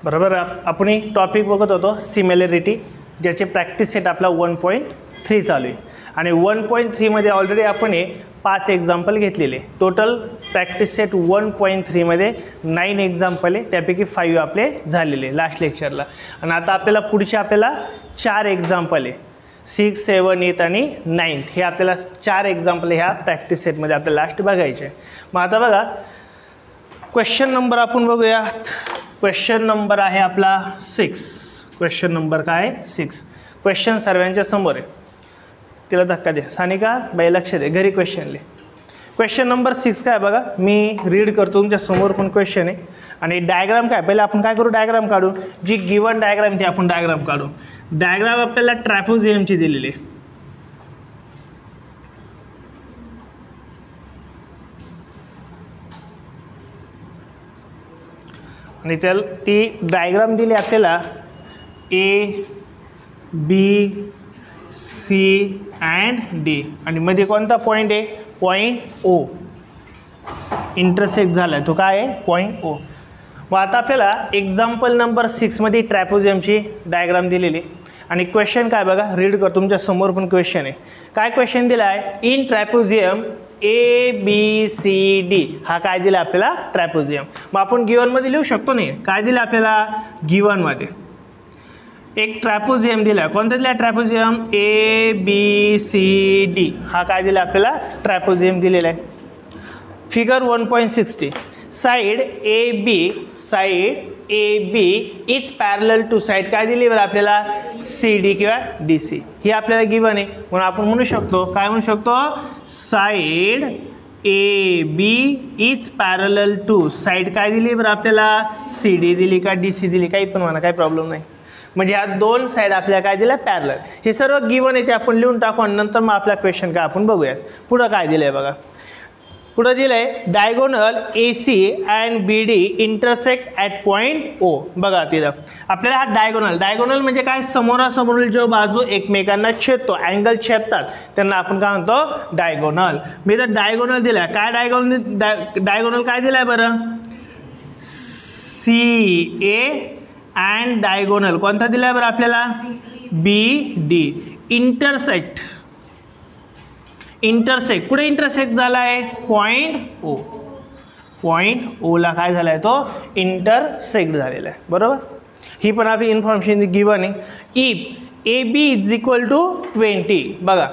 बरोबर. आपण एक टॉपिक बघत होतो सिमिलॅरिटी, ज्याचे प्रॅक्टिस सेट आपला 1.3 चालू आहे आणि 1.3 मध्ये ऑलरेडी आपण 5 एक्झाम्पल घेतलेले. टोटल प्रॅक्टिस सेट 1.3 मध्ये 9 एक्झाम्पल आहे, त्यापैकी 5 आपले झालेले लास्ट लेक्चरला. आणि आता आपल्याला पुढचे आपल्याला 4 एक्झाम्पल आहे, 6, 7, 8 आणि 9. हे आपल्याला 4 एक्झाम्पल ह्या प्रॅक्टिस सेटमध्ये आपल्याला लास्ट बघायचे. मग आता बघा क्वेश्चन नंबर आपण बघूयात. क्वेश्चन नंबर आहे आपला 6. क्वेश्चन नंबर काय आहे? 6. क्वेश्चन सर्वांच्या समोर आहे, तिला धक्का द्या. सानिका बाई लक्ष दे, घरी क्वेश्चन लिह. क्वेश्चन नंबर 6 काय बघा, मी रीड करतो, तुमच्या समोर पण क्वेश्चन आहे. आणि डायग्राम काय, पहिले आपण काय करू, डायग्राम काढू. जी गिवन डायग्राम ती आपण डायग्राम काढू. डायग्राम आपल्याला ट्रॅपेझियमची दिलेली आहे. आणि त्याला ती डायग्राम दिली आपल्याला A, B, C and D. आणि मध्ये कोणता पॉईंट आहे? पॉईंट O इंटरसेक्ट झाला आहे, तो काय आहे? Point O. मग आता आपल्याला एक्झाम्पल नंबर 6 मध्ये ट्रॅपेझियमची डायग्राम दिलेली. आणि क्वेश्चन काय बघा, रीड कर, तुमच्या समोर पण क्वेश्चन आहे. काय क्वेश्चन दिला आहे? इन ट्रॅपेझियम ABCD हा काय दिला आपल्याला? ट्रॅपेझियम. मग आपण गिवनमध्ये लिहू शकतो नाही, काय दिलं आपल्याला गिवनमध्ये? एक ट्रॅपेझियम दिला. कोणता दिला ट्रॅपेझियम? ABCD हा काय दिला आपल्याला? ट्रॅपेझियम दिलेला आहे. Figure 1.60. Side AB is parallel to side काय दिली बरं आपल्याला? CD किंवा DC. ही आपल्याला गिवन आहे, म्हणून आपण म्हणू शकतो, काय म्हणू शकतो? Side AB is parallel to side काय दिली बरं आपल्याला? CD दिली का DC दिली, काही पण म्हणा, काही प्रॉब्लेम नाही. म्हणजे ह्या दोन साइड आपल्याला काय दिलं? पॅरलल. हे सर्व गिवन आहे, ते आपण लिहून टाकू आणि नंतर मग आपला क्वेश्चन काय आपण बघूयात. पुढं काय दिलं आहे बघा. पुढे दिलंय diagonal AC and BD intersect at point O. बघा तिथं आपल्याला हा डायगोनल म्हणजे काय? समोरासमोरील जो बाजू एकमेकांना छेदतो, अँगल छेदतात, त्यांना आपण काय म्हणतो? डायगोनल. मी तर डायगोनल दिलाय. काय डायगोनल काय दिलाय बरं? CA अँड डायगोनल कोणता दिलाय बरं आपल्याला? BD. इंटरसेक्ट कुठे इंटरसेक्ट झाला आहे? Point O. पॉईंट O ला काय झाला आहे? तो इंटरसेक्ट झालेला आहे. बरोबर. ही पण आपली इन्फॉर्मेशन गिवन आहे. If AB is equal to 20. बघा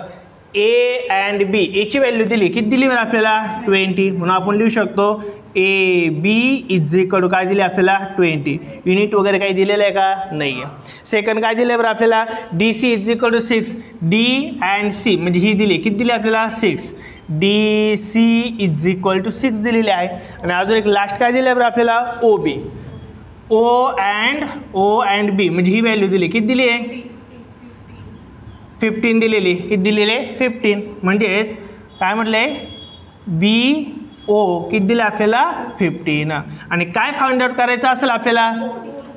A अँड B, याची व्हॅल्यू दिली, किती दिली बरं आपल्याला? 20. म्हणून आपण लिहू शकतो AB इज इक्वल टू काय दिले आपल्याला? 20. युनिट वगैरे काही दिलेलं आहे का? नाही आहे. सेकंड काय दिलं बरं आपल्याला? DC is equal to 6. D and C म्हणजे ही दिली, किती दिली आपल्याला? 6. DC इज इक्वल टू 6 दिलेली आहे. आणि अजून एक लास्ट काय दिलं बरं आपल्याला? OB. O अँड B म्हणजे ही व्हॅल्यू दिली, किती दिली आहे? 15 दिलेली. किती दिलेली आहे? 15. म्हणजेच काय म्हटलंय? BO किती दिलं आपल्याला? 15. आणि काय फाइंड आउट करायचं असेल आपल्याला?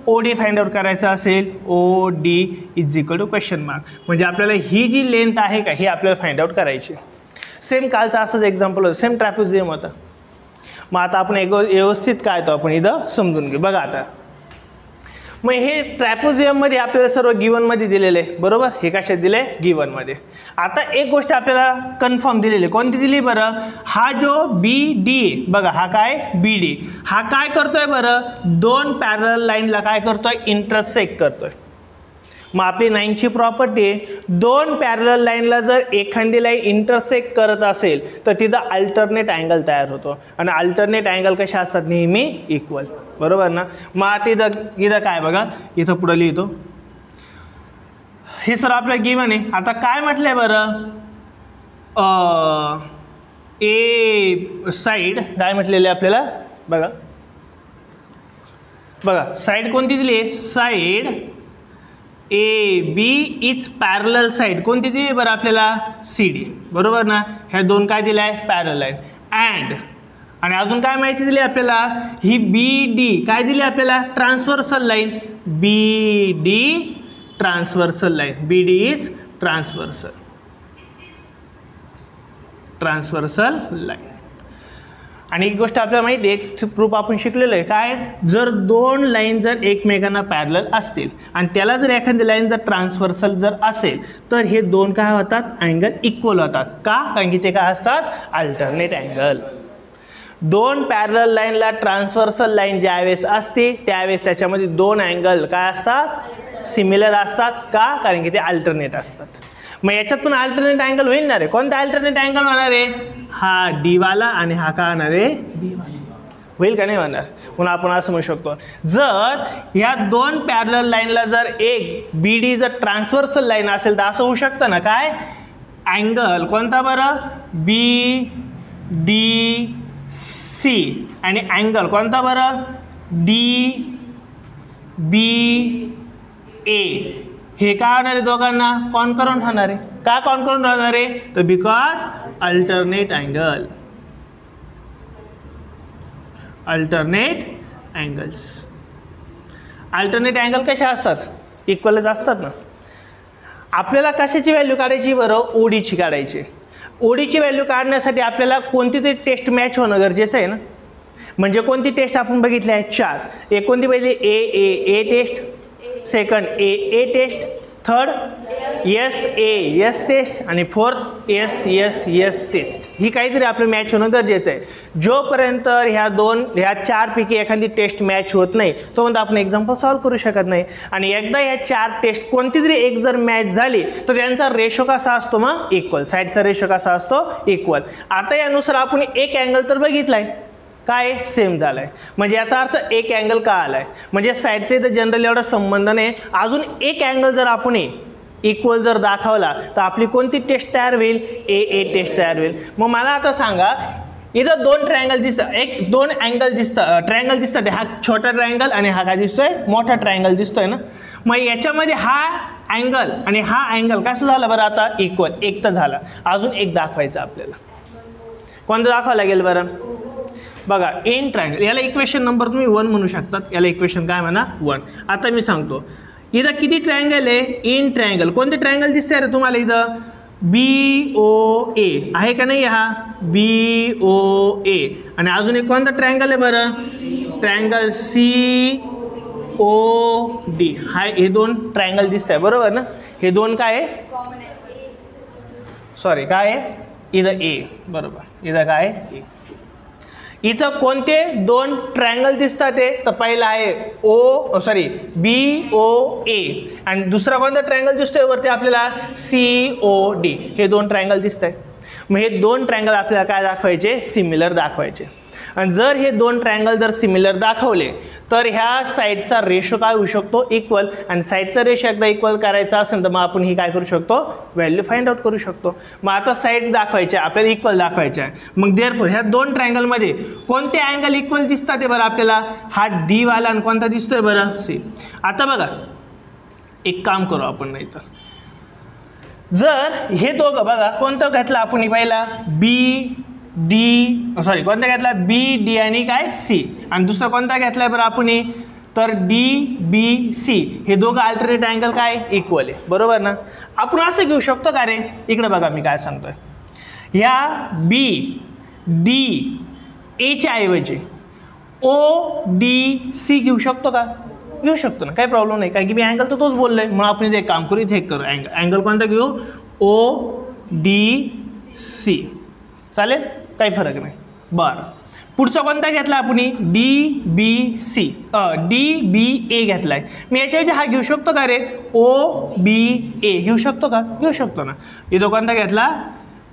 OD फाइंड आउट करायचं असेल. OD is equal to question mark. म्हणजे आपल्याला ही जी लेंथ आहे का, ही आपल्याला फाइंड आउट करायची. सेम कालचं असंच एक्झाम्पल होतं, सेम ट्रॅपेझियम होतं. मग आता आपण व्यवस्थित काय तो आपण इथं समजून घेऊ. बघा आता मग हे ट्रॅपेझियममध्ये आपल्याला सर्व गिवनमध्ये दिलेले आहे. बरोबर. हे कशात दिले? गिवनमध्ये. आता एक गोष्ट आपल्याला कन्फर्म दिलेली, कोणती दिली बरं? हा जो BD बघा, हा काय? BD हा काय करतोय बरं? दोन पॅरलल लाईनला काय करतोय? इंटरसेक्ट करतोय. मग आपली 9ची प्रॉपर्टी आहे, दोन पॅरलल लाईनला जर एखादी लाईन इंटरसेक्ट करत असेल तर तिथं अल्टरनेट अँगल तयार होतो. आणि अल्टरनेट अँगल कशा असतात? नेहमी इक्वल. बरोबर ना. मग इथं काय बघा, इथं पुढे लिहितो, हे सर आपलं गिवन आहे. आता काय म्हटलंय बरं? साइड काय म्हटलेलं आहे आपल्याला? बघा साइड कोणती दिली आहे? Side AB is parallel side कोणती दिली बरं आपल्याला? CD. बरोबर ना. ह्या दोन काय दिल्या आहे? Parallel line. अँड आणि अजून काय माहिती दिली आपल्याला? ही BD काय दिली आपल्याला? Transversal line. BD transversal line. BD is transversal line. आणि एक गोष्ट आपल्याला माहिती आहे, एक प्रूफ आपण शिकलेलं आहे काय, जर दोन लाईन जर एकमेकांना पॅरलल असतील आणि त्याला जर एखादी लाईन जर ट्रान्सव्हर्सल जर असेल तर हे दोन काय होतात, अँगल इक्वल होतात. का, कारण की ते काय असतात, अल्टरनेट अँगल. दोन पॅरलल लाईनला ट्रान्सव्हर्सल लाईन ज्यावेळेस असते त्यावेळेस त्याच्यामध्ये दोन अँगल काय असतात, सिमिलर असतात. का, कारण की ते अल्टरनेट असतात. मग याच्यात पण अल्टरनेट अँगल होईल ना रे. कोणता अल्टरनेट अँगल होणार आहे, हा डी वाला आणि हा काय होणार आहे, बी वाला. होईल का नाही होणार. म्हणून आपण असं म्हणू शकतो, जर ह्या दोन पॅरलल लाईनला जर एक बी डी जर ट्रान्सव्हर्सल लाईन असेल तर असं होऊ शकतं ना, काय अँगल कोणता बरं, बी डी सी आणि अँगल कोणता बरं, डी बी ए. हे काय होणार आहे, दोघांना कॉन्करंट होणार आहे. का कॉन्करंट होणार आहे, तर because alternate angle. Alternate angles, alternate angle कशा असतात, इक्वलच असतात ना. आपल्याला कशाची व्हॅल्यू काढायची बरं, ओडीची काढायची. ओडीची व्हॅल्यू काढण्यासाठी आपल्याला कोणती तरी टेस्ट मॅच होणं गरजेचं आहे ना. म्हणजे कोणती टेस्ट आपण बघितली आहे, 4. एक कोणती पाहिजे, A test, second A test, third S test आणि फोर्थ एस टेस्ट. ही काहीतरी आपलं मॅच होणं गरजेचं आहे. जोपर्यंत ह्या 4 पैकी एखादी टेस्ट मॅच होत नाही तोपर्यंत आपण एक्झाम्पल सॉल्व्ह करू शकत नाही. आणि एकदा ह्या 4 टेस्ट कोणती तरी एक जर मॅच झाली तर त्यांचा रेशो कसा असतो, मग इक्वल. साईडचा रेशो कसा असतो, इक्वल. आता यानुसार आपण एक अँगल तर बघितलाय, काय सेम झालाय. म्हणजे याचा अर्थ एक अँगल का आलाय, म्हणजे साईडचा इथं जनरली एवढा संबंध नाही. अजून एक अँगल जर आपण इक्वल जर दाखवला तर आपली कोणती टेस्ट तयार होईल, ए टेस्ट तयार होईल. मग मला आता सांगा, इथं दोन ट्रायंगल दिसतात, दोन अँगल दिसतात, ट्रायंगल दिसतात. हा छोटा ट्रायंगल आणि हा काय दिसतोय, मोठा ट्रायंगल दिसतोय ना. मग याच्यामध्ये हा अँगल आणि हा अँगल कसं झालं बरं, आता इक्वल, एक तर झाला. अजून एक दाखवायचं आपल्याला. कोणतं दाखवावं लागेल बरं, बघा इन ट्रायंगल. याला इक्वेशन नंबर तुम्ही 1 म्हणू शकतात. याला इक्वेशन काय म्हणा, 1. आता मी सांगतो इथं किती ट्रायंगल आहे, इन ट्रायंगल. कोणते ट्रायंगल दिसते रे तुम्हाला इथं, बी ओ ए आहे का नाही, हा बी ओ ए. आणि अजून एक कोणता ट्रायंगल आहे बरं, ट्रायंगल सी ओ डी. हे दोन ट्रायंगल दिसत आहे बरोबर ना. हे दोन काय आहे, सॉरी काय आहे, इथं ए बरोबर, इथं काय आहे ए. इथं कोणते दोन ट्रायंगल दिसतात ते, तर पहिला आहे बी ओ ए आणि दुसरा कोणता ट्रायंगल दिसतोय वरती आपल्याला, सी ओ डी. हे दोन ट्रायंगल दिसत आहे. मग हे दोन ट्रायंगल आपल्याला काय दाखवायचे, सिमिलर दाखवायचे. आणि जर हे दोन ट्रायंगल जर सिमिलर दाखवले तर ह्या साईडचा रेशो काय होऊ शकतो, इक्वल. आणि साईडचा रेशो एकदा इक्वल करायचा असेल तर मग आपण ही काय करू शकतो, व्हॅल्यू फाइंड आउट करू शकतो. मग आता साईड दाखवायचे आपल्याला, इक्वल दाखवायचे आहे. मग देअरफॉर ह्या दोन ट्रायंगलमध्ये कोणते अँगल इक्वल दिसतात ते बरं आपल्याला, हा डी वाला आणि कोणता दिसतोय बरं, सी. आता बघा एक काम करू आपण, नाही तर जर हे दोघं बघा कोणतं घेतलं आपण पहिला, कोणता घेतला, बी डी आणि काय सी. आणि दुसरा कोणता घेतलाय बरं आपण, तर डी बी सी. हे दोघं अल्टरनेट अँगल काय, इक्वल आहे बरोबर ना. आपण असं घेऊ शकतो का रे, इकडे बघा मी काय सांगतोय, ह्या बी डी एच्या ऐवजी ओ डी सी घेऊ शकतो का, घेऊ शकतो ना, काही प्रॉब्लेम नाही. कारण की मी अँगल तर तोच बोललोय. मग आपण इथे एक काम करू, इथे एक करू अँगल कोणता घेऊ, ओ डी सी. चालेल, काही फरक नाही. बरं, पुढचा कोणता घेतला आपण, डी बी सी, डी बी ए घेतलाय. मी याच्या हा घेऊ शकतो का रे, ओ बी ए घेऊ शकतो का, घेऊ शकतो ना. इथं कोणता घेतला,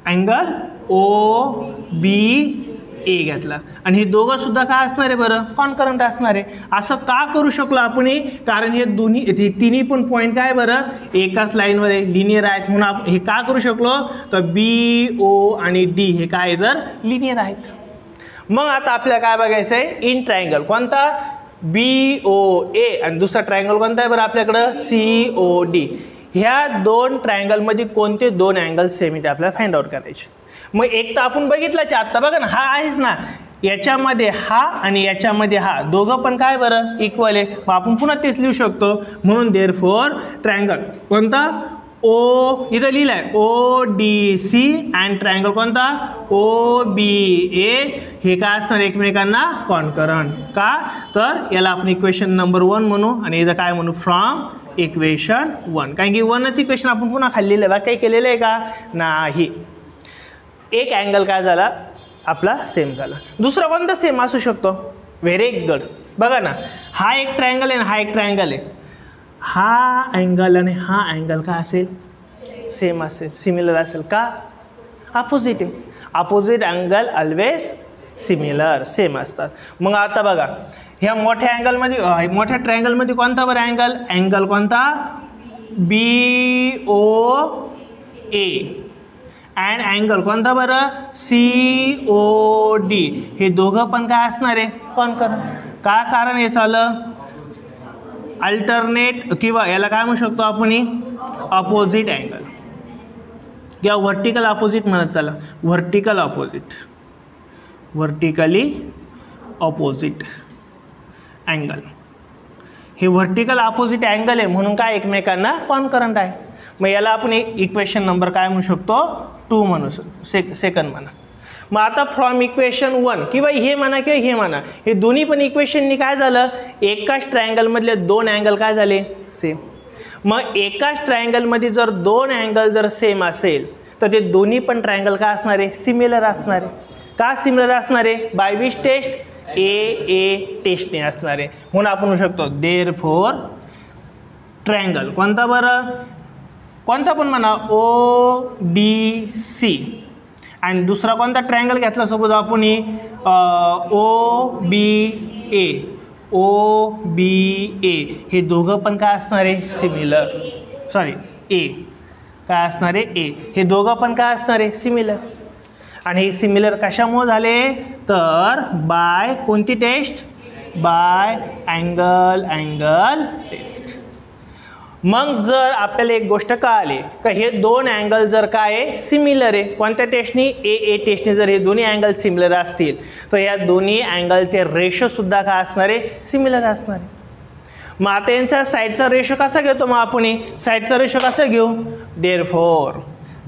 अँगल ओ बी ए घेतला. आणि हे दोघं सुद्धा काय असणार आहे बरं, कॉन्करंट असणार आहे. असं का करू शकलो आपण, कारण हे दोन्ही तिन्ही पण पॉईंट काय बरं, एकाच लाईनवर आहे, लिनियर आहेत. म्हणून आपण हे का करू शकलो, तर बी ओ आणि डी हे काय तर लिनियर आहेत. मग आता आपल्याला काय बघायचं आहे, इन ट्रायंगल कोणता, बी ओ ए आणि दुसरा ट्रायंगल कोणता आहे बरं आपल्याकडं, सी ओ डी. ह्या दोन ट्रायंगलमध्ये कोणते दोन अँगल सेम आहेत आपल्याला फाइंड आउट करायचे. मग एक तर आपण बघितलं आता बघा ना, हा आहेच ना, याच्यामध्ये हा आणि याच्यामध्ये हा दोघं पण काय बरं, इक्वल आहे. मग आपण पुन्हा तेच लिहू शकतो. म्हणून देअरफॉर ट्रायंगल कोणता, ओ इथं लिहिलं आहे ODC अँड ट्रायंगल कोणता OBA हे काय असणार एकमेकांना कॉन्करंट का तर याला आपण इक्वेशन नंबर 1 म्हणू आणि इथं काय म्हणू फ्रॉम इक्वेशन 1 कारण की 1च इक्वेशन आपण पुन्हा खाल्लेलं आहे बाकी काही केलेलं आहे का नाही. एक अँगल काय झाला आपला सेम झाला. दुसरा कोणता सेम असू शकतो व्हेरी गुड. बघा ना हा एक ट्रायंगल आहे ना हा एक ट्रायंगल आहे. हा अँगल आणि हा अँगल काय असेल सेम असेल सिमिलर असेल का अपोजिट आहे. Opposite angle always similar same असतात. मग आता बघा ह्या मोठ्या अँगलमध्ये मोठ्या ट्रायंगलमध्ये कोणता बरं अँगल कोणता BOA अँड अँगल कोणता बरं COD हे दोघं पण काय असणार आहे कॉन्करंट का कारण हे झालं अल्टरनेट किंवा याला काय म्हणू शकतो आपण अपोजिट अँगल किंवा व्हर्टिकल अपोजिट म्हणत चला व्हर्टिकली अपोजिट अँगल हे व्हर्टिकल अपोजिट अँगल आहे म्हणून काय एकमेकांना कॉन्करंट आहे. मग याला आपण इक्वेशन नंबर काय म्हणू शकतो 2 म्हणू सेकंड म्हणा. मग आता फ्रॉम इक्वेशन 1 किंवा हे म्हणा किंवा हे म्हणा हे दोन्ही पण इक्वेशननी काय झालं एकाच ट्रायंगलमधले 2 अँगल काय झाले सेम. मग एकाच ट्रायंगलमध्ये जर 2 अँगल जर सेम असेल तर ते दोन्ही पण ट्रायंगल काय असणार आहे सिमिलर असणार आहे. का सिमिलर असणार आहे बाय विच टेस्ट AA टेस्टने असणार आहे. म्हणून आपण म्हणू शकतो देअरफॉर ट्रायंगल कोणता बरं कोणता पण म्हणा ODC आणि दुसरा कोणता ट्रायंगल घेतला सपोज आपण OBA हे दोघं पण काय असणार आहे सिमिलर सॉरी A काय असणार आहे A हे दोघं पण काय असणार आहे सिमिलर आणि हे सिमिलर कशामुळे झाले तर बाय कोणती टेस्ट बाय अँगल टेस्ट. मग जर आपल्याला एक गोष्ट कळाली का हे 2 अँगल जर काय सिमिलर आहे कोणत्या टेस्टनी AA टेस्टनी जर हे दोन्ही अँगल सिमिलर असतील तर या दोन्ही अँगलचे रेशोसुद्धा काय असणार आहे सिमिलर असणार आहे. मग आता यांचा साईडचा रेशो कसा घेतो मग आपण साईडचा रेशो कसा घेऊ देअरफॉर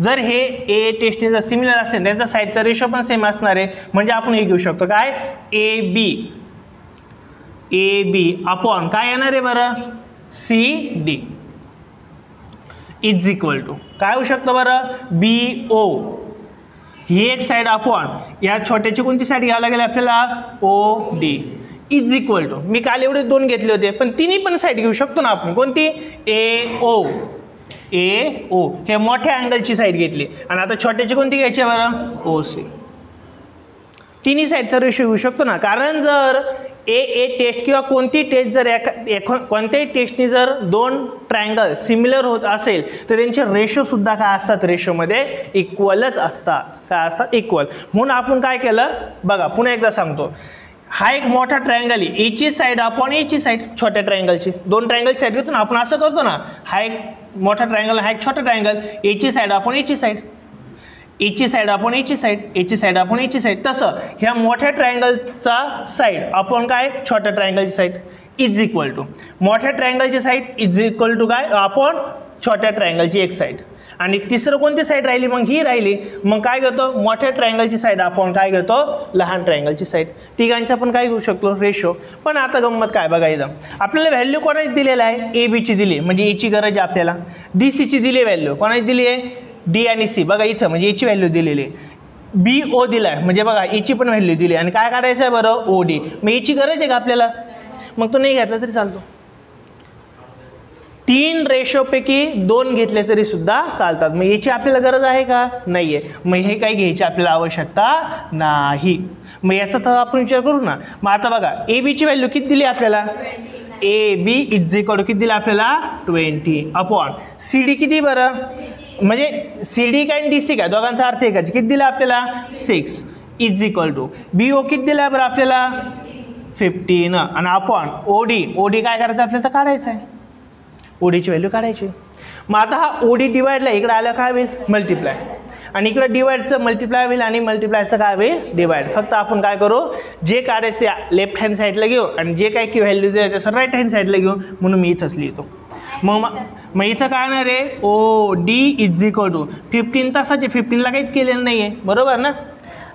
जर हे AA टेस्टनी जर सिमिलर असेल त्यांचा साईडचा रेशो पण सेम असणार आहे म्हणजे आपण हे घेऊ शकतो काय AB अपॉन काय येणार आहे बरं CD इज इक्वल टू काय होऊ शकतं बरं BO ही एक साईड अपॉन या छोट्याची कोणती साईड घ्यावं लागेल आपल्याला OD इज इक्वल टू मी काल एवढे 2 घेतले होते पण तिन्ही पण साईड घेऊ शकतो ना आपण कोणती AO हे मोठ्या अँगलची साईड घेतली आणि आता छोट्याची कोणती घ्यायची बरं OC तिन्ही साईडचा रेशो घेऊ शकतो ना कारण जर AA टेस्ट किंवा कोणती टेस्ट जर कोणत्याही टेस्टनी जर 2 ट्रायंगल सिमिलर होत असेल तर त्यांचे रेशोसुद्धा काय असतात रेशोमध्ये इक्वलच असतात काय असतात इक्वल. म्हणून आपण काय केलं बघा पुन्हा एकदा सांगतो हा एक मोठा ट्रायंगल आहे एची साईड अपॉन एची साईड छोट्या ट्रायंगलची 2 ट्रायंगल साईड घेतो ना आपण असं करतो ना हा एक मोठा ट्रायंगल हा एक छोटा ट्रायंगल एची साईड अपॉन एची साईड एची साईड अपॉन एची साईड एची साईड अपॉन एची साईड तसं ह्या मोठ्या ट्रायंगलचा साईड अपॉन काय छोट्या ट्रायंगलची साईड इज इक्वल टू मोठ्या ट्रायंगलची साईड इज इक्वल टू काय अपॉन छोट्या ट्रायंगलची एक साईड आणि तिसरं कोणती साईड राहिली मग ही राहिली मग काय घेतो मोठ्या ट्रायंगलची साईड अपॉन काय घेतो लहान ट्रायंगलची साईड तिघांच्या पण काय घेऊ शकतो रेशो. पण आता गंमत काय बघा इथं आपल्याला व्हॅल्यू कोणाची दिलेला आहे ABची दिली म्हणजे एची गरज आहे आपल्याला DCची दिली व्हॅल्यू कोणाची दिली आहे D आणि C बघा इथं म्हणजे एची व्हॅल्यू दिलेली आहे BO दिला आहे म्हणजे बघा एची पण व्हॅल्यू दिली आणि काय काढायचं आहे बरं OD मग एची गरज आहे का आपल्याला मग तो नाही घेतला तरी चालतो 3 रेशोपैकी 2 घेतले तरी सुद्धा चालतात. मग याची आपल्याला गरज आहे का नाही आहे मग हे काही घ्यायची आपल्याला आवश्यकता नाही. मग याचा तर आपण विचार करू ना. मग आता बघा ABची व्हॅल्यू किती दिली आपल्याला AB इज इक्वल टू किती दिला आपल्याला 20 अपॉन CD किती बरं म्हणजे CD काय आणि DC काय दोघांचा अर्थ आहे का किती दिला आपल्याला 6 इज इक्वल टू BO किती दिला बरं आपल्याला 15 आणि अपॉन OD काय करायचं आपल्याला तर काढायचं आहे ODची व्हॅल्यू काढायची. मग आता हा OD डिवाइडला इकडे आलं काय होईल मल्टिप्लाय आणि इकडे डिवाइडचं मल्टिप्लाय होईल आणि मल्टिप्लायचं काय होईल डिवाइड. फक्त आपण काय करू जे काढायचे लेफ्ट हँड साईडला घेऊ आणि जे काय की व्हॅल्यू दिली त्याचं राईट हँड साईडला घेऊ म्हणून मी इथंच लिहितो. मग इथं काय येणार आहे O D is equal to 15 तासाचे 15ला काहीच केलेलं नाही आहे बरोबर ना.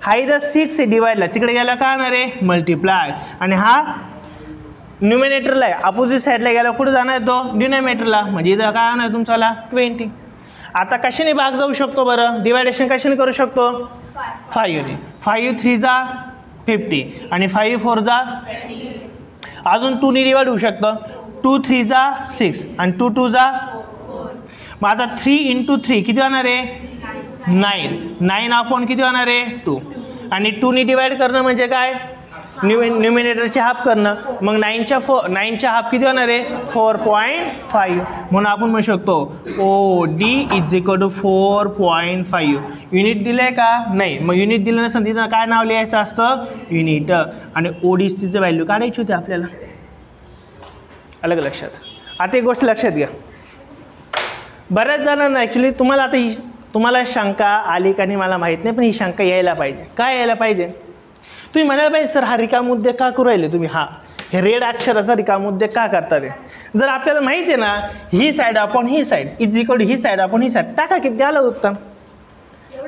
हा इथं 6 आहे डिवाइडला तिकडे गेला काय येणार आहे मल्टिप्लाय आणि हा न्यूमिनेटरला आहे अपोजिट साईडला गेला कुठे जाणार तो डिनॉमिनेटरला म्हणजे इथं काय येणार तुमच्याला 20. आता कशाने भाग जाऊ शकतो बरं डिवायडेशन कशाने करू शकतो 5 ने 5 3 जा 50 आणि 5 4 जा अजून 2 ने डिवाइड होऊ शकतं 2 3 जा 6 आणि 2 2 जा 4. मग आता 3 × 3 किती होणार आहे 9 अपॉन किती होणार आहे 2 आणि 2 ने डिवाइड करणं म्हणजे काय न्यूमिनेटरचे हाफ करणं मग 9च्या हाफ किती होणार आहे 4.5 म्हणून आपण म्हणू शकतो O D is equal to 4.5. Unit दिलंय का नाही मग युनिट दिलं नसेल तिथं काय नाव लिहायचं असतं युनिट आणि ओडीसीचं व्हॅल्यू काढायची होती आपल्याला. अलग लक्षात. आता एक गोष्ट लक्षात घ्या बऱ्याच जणांना ॲक्च्युली तुम्हाला आता तुम्हाला शंका आली का नाही मला माहीत नाही पण ही शंका यायला पाहिजे. काय यायला पाहिजे तुम्ही म्हणायला पाहिजे सर हा रिकामुद्दे का करू राहिले तुम्ही हा हे रेड अक्षराचा रिकामुद्दे का करता रे. जर आपल्याला माहिती आहे ना ही साईड अपॉन ही साईड इज इक्वल टू ही साईड अपॉन ही साईड टाका किती आलं उत्तम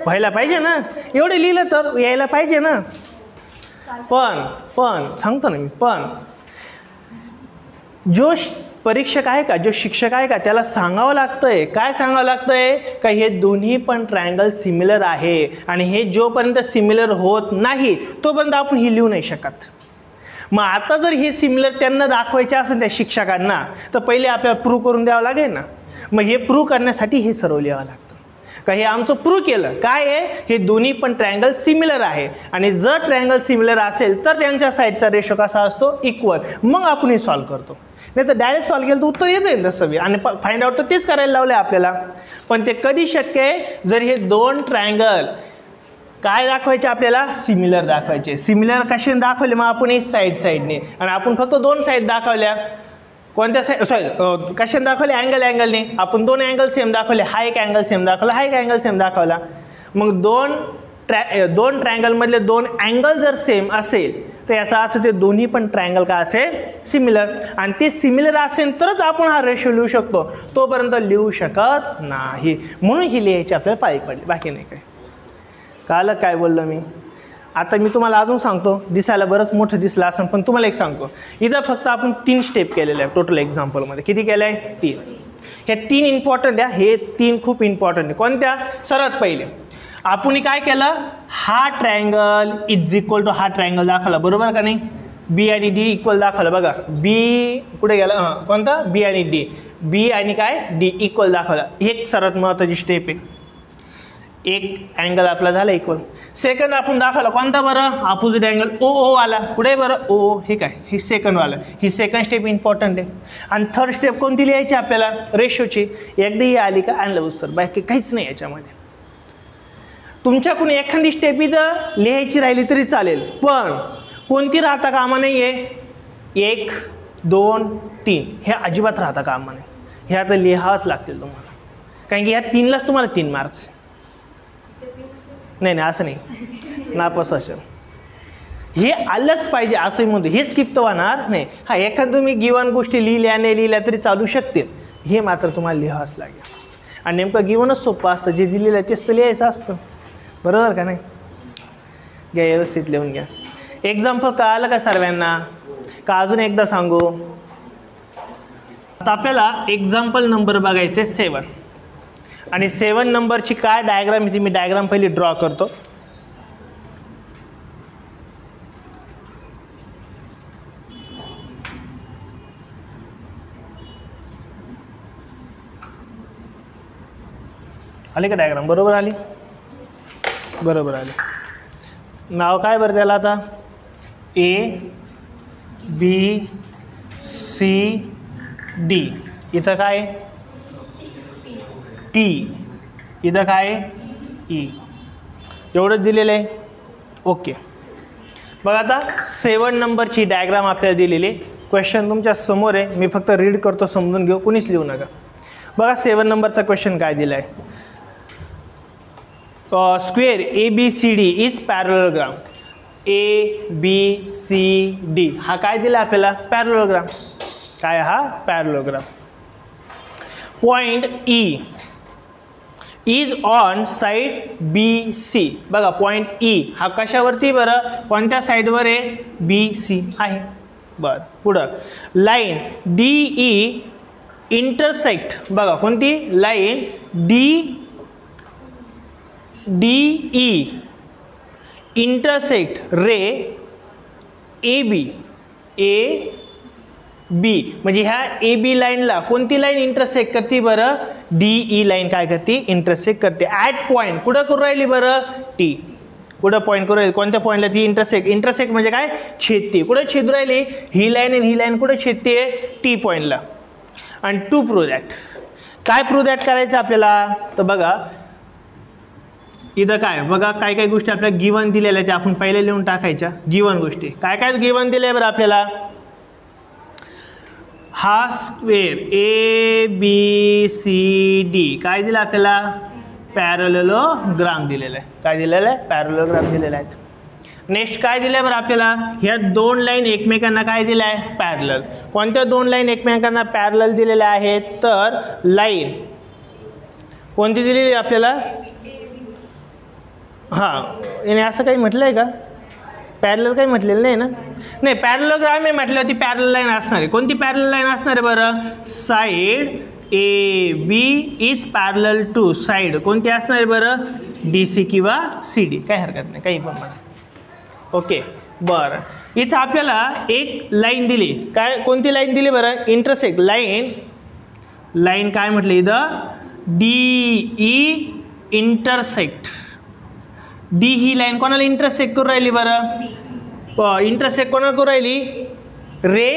व्हायला पाहिजे ना एवढे लिहिलं तर यायला पाहिजे ना. पण सांगतो ना मी पण जो परीक्षक आहे का जो शिक्षक आहे का त्याला सांगावं लागतंय काय सांगावं लागतंय का हे दोन्ही पण ट्रायंगल सिमिलर आहे आणि हे जोपर्यंत सिमिलर होत नाही तोपर्यंत आपण ही लिहू नाही शकत. मग आता जर हे सिमिलर त्यांना दाखवायचे असेल त्या शिक्षकांना तर पहिले आपल्याला प्रूव्ह करून द्यावं लागेल ना. मग हे प्रूव्ह करण्यासाठी हे सर्व लिहावं लागतं का हे आमचं प्रूव्ह केलं काय आहे हे दोन्ही पण ट्रायंगल सिमिलर आहे आणि जर ट्रायंगल सिमिलर असेल तर त्यांच्या साईडचा रेशो कसा असतो इक्वल मग आपण हे सॉल्व्ह करतो. नाही तर डायरेक्ट सॉल्व्ह केलं तर उत्तर येतं तसं आणि फाइंड आउट तर तेच करायला लावलं आहे आपल्याला. पण ते कधी शक्य आहे जर हे दोन ट्रायंगल काय दाखवायचे आपल्याला सिमिलर दाखवायचे. सिमिलर कशाने दाखवले मग आपण एक साईडने आणि आपण फक्त 2 साईड दाखवल्या कोणत्या साईड सॉरी कशाने दाखवले अँगलने आपण 2 अँगल सेम दाखवले हा एक अँगल सेम दाखवला हा एक अँगल सेम दाखवला. मग दोन ट्रायंगलमधले 2 अँगल जर सेम असेल तर याचा अर्थ ते दोन्ही पण ट्रायंगल काय असेल सिमिलर आणि ते सिमिलर असेल तरच आपण हा रेशो लिहू शकतो तोपर्यंत लिहू शकत नाही. म्हणून ही लिहायची आपल्याला पाळी पडली बाकी नाही काय. कळलं काय बोललो मी. आता मी तुम्हाला अजून सांगतो दिसायला बरंच मोठं दिसलं असं पण तुम्हाला एक सांगतो इथं फक्त आपण 3 स्टेप केलेले आहे टोटल एक्झाम्पलमध्ये. किती केलं आहे 3. हे 3 इम्पॉर्टंट आहे हे 3 खूप इम्पॉर्टंट आहे. कोणत्या सर्वात पहिले आपण काय केलं हा ट्रायंगल इज इक्वल टू हा ट्रायंगल दाखवला बरोबर का नाही बी आणि डी इक्वल दाखवलं बघा बी कुठे गेला कोणता बी आणि डी बी आणि काय डी इक्वल दाखवला. एक सर्वात महत्त्वाची स्टेप आहे. एक अँगल आपला झाला इक्वल. सेकंड आपण दाखवला कोणता बरं अपोजिट अँगल ओ ओ वाला कुठे बरं ओ हे काय ही सेकंडवाला ही सेकंड स्टेप इम्पॉर्टंट आहे. आणि थर्ड स्टेप कोणती लिहायची आपल्याला रेशोची एकदा ही आली का आणलं उत्तर बाकी काहीच नाही याच्यामध्ये. तुमच्याकडून एखादी स्टेप इथं लिहायची राहिली तरी चालेल पण कोणती राहता कामा नाही आहे 1 2 3 हे अजिबात राहता कामा नाही. हे आता लिहावंच लागतील तुम्हाला कारण की ह्या 3लाच तुम्हाला 3 मार्क्स. नाही असं नाही नापास असेल हे आलंच पाहिजे असंही म्हणतो हे स्किप तर होणार नाही. हा एखाद तुम्ही गिवन गोष्टी लिहिल्या नाही लिहिल्या तरी चालू शकतील हे मात्र तुम्हाला लिहावंच लागेल. आणि नेमकं गिवनच सोपं असतं जे दिलेलं आहे तेच तर लिहायचं असतं बरोबर का नाही. घ्या व्यवस्थित लिहून घ्या. एक्झाम्पल कळालं का सर्वांना का अजून एकदा सांगू. आता आपल्याला एक्झाम्पल नंबर बघायचे 7 आणि 7 नंबरची काय डायग्राम इथे मी डायग्राम पहिली ड्रॉ करतो. आली का डायग्राम बरोबर आली बरोबर आली. नाव काय बरं त्याला आता ए बी सी डी इथं काय टी इथं काय ई एवढंच दिलेलं आहे ओके. बघा आता 7 नंबरची डायग्राम आपल्याला दिलेली क्वेश्चन तुमच्या समोर आहे मी फक्त रीड करतो समजून घेऊ कुणीच लिहू नका. बघा 7 नंबरचा क्वेश्चन काय दिला आहे square A B C D is parallelogram A B C D हा काय दिला आपल्याला पॅरलोग्राम काय हा parallelogram. Point E is on side B C. बघा पॉईंट ई हा कशावरती बरं, कोणत्या साईडवर आहे, बी सी आहे. बरं पुढं लाईन डी ई इंटरसेक्ट. बघा कोणती line D E intersect ray A B म्हणजे ह्या ए बी लाईनला कोणती लाईन इंटरसेक्ट करते बरं, डी ई लाईन काय करते, इंटरसेक्ट करते. ॲट पॉईंट कुठं करू राहिली बरं, टी. कुठं पॉईंट करू राहिली, कोणत्या पॉईंटला ती इंटरसेक्ट म्हणजे काय, छेदते. कुठं छेदू राहिली, ही लाईन आणि ही लाईन कुठं छेदते, टी पॉईंटला. आणि टू प्रूव्ह दॅट, काय प्रूव्ह दॅट करायचं आपल्याला, तर बघा इथं काय बघा काय काय गोष्टी आपल्याला गिवन दिलेल्या त्या आपण पहिले लिहून टाकायच्या. गिवन गोष्टी काय काय गिवन दिले बरं आपल्याला, हा square A B C D काय दिलं आपल्याला, पॅरलेलोग्राम दिलेलं आहे. काय दिलेलं आहे, पॅरलेलोग्राम दिलेला आहे. नेक्स्ट काय दिलं आहे बरं आपल्याला, ह्या दोन लाईन एकमेकांना काय दिलं आहे, पॅरलल. कोणत्या दोन लाईन एकमेकांना पॅरलल दिलेल्या आहेत, तर लाईन कोणती दिलेली आपल्याला, हां याने असं काही म्हटलं आहे का, पॅरलल काही म्हटलेलं नाही ना, नाही पॅरलेलोग्राम आहे म्हटलं, ती पॅरलल लाईन असणार आहे. कोणती पॅरलल लाईन असणार आहे बरं, side A B is parallel to side कोणती असणार आहे बरं, डी सी किंवा सी डी, काही हरकत नाही काही पण म्हणा. ओके बरं, इथं आपल्याला एक लाईन दिली, काय कोणती लाईन दिली बरं, इंटरसेक्ट लाईन काय म्हटलं इथं, डी ई इंटरसेक्ट. डी ही लाईन कोणाला इंटरसेक्ट करू राहिली बरं, इंटरसेक्ट कोणाला करू राहिली, रे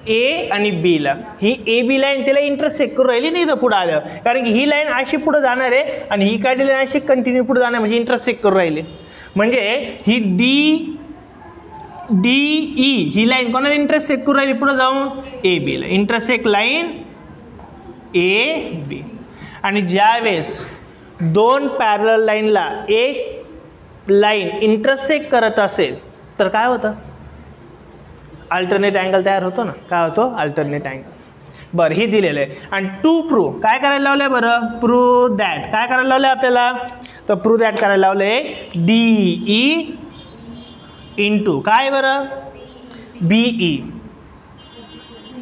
ए आणि बी ला. ही ए बी लाईन त्याला इंटरसेक्ट करू राहिली नाही, इथं पुढं आलं, कारण की ही लाईन अशी पुढं जाणार आहे आणि ही काढलेली लाईन अशी कंटिन्यू पुढे जाणार, म्हणजे इंटरसेक्ट करू राहिली. म्हणजे ही डी ई ही लाईन कोणाला इंटरसेक्ट करू राहिली, पुढे जाऊन ए बी ला. Intersect line A B. आणि ज्यावेळेस दोन पॅरलल लाईनला एक लाईन इंटरसेक्ट करत असेल तर काय होतं, अल्टरनेट अँगल तयार होतो ना, काय होतो, अल्टरनेट अँगल. बरं ही दिलेलं आहे. आणि टू प्रूव्ह काय करायला लावलं आहे बरं, प्रूव्ह दॅट काय करायला लावलं आहे आपल्याला, तर प्रूव्ह दॅट करायला लावलं आहे डी ई इंटू काय बरं, B E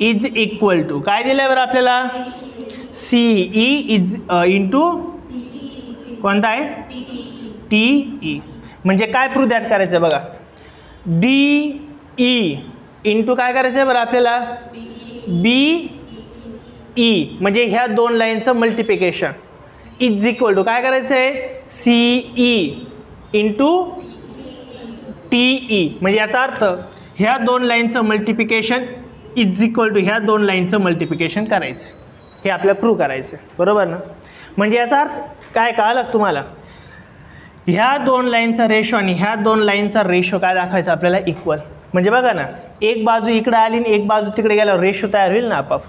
is equal to काय दिलं आहे बरं आपल्याला, सी ई इज इंटू कोणता आहे, टी ई. म्हणजे काय प्रूव्ह दॅट करायचं बघा, डी ई इंटू काय करायचं आहे बरं आपल्याला, बी ई म्हणजे ह्या दोन लाईनचं मल्टिप्लिकेशन इज इक्वल टू काय करायचं आहे, C E into T E. म्हणजे याचा अर्थ ह्या दोन लाईनचं मल्टिप्लिकेशन इज इक्वल टू ह्या दोन लाईनचं मल्टिप्लिकेशन करायचं, हे आपल्याला प्रूव्ह करायचं बरोबर ना. म्हणजे याचा अर्थ काय कळलं तुम्हाला, ह्या दोन लाईनचा रेशो आणि ह्या दोन लाईनचा रेशो काय दाखवायचा आपल्याला, इक्वल. म्हणजे बघा ना, एक बाजू इकडे आली आणि एक बाजू तिकडे गेल्यावर रेशो तयार होईल ना आपाप.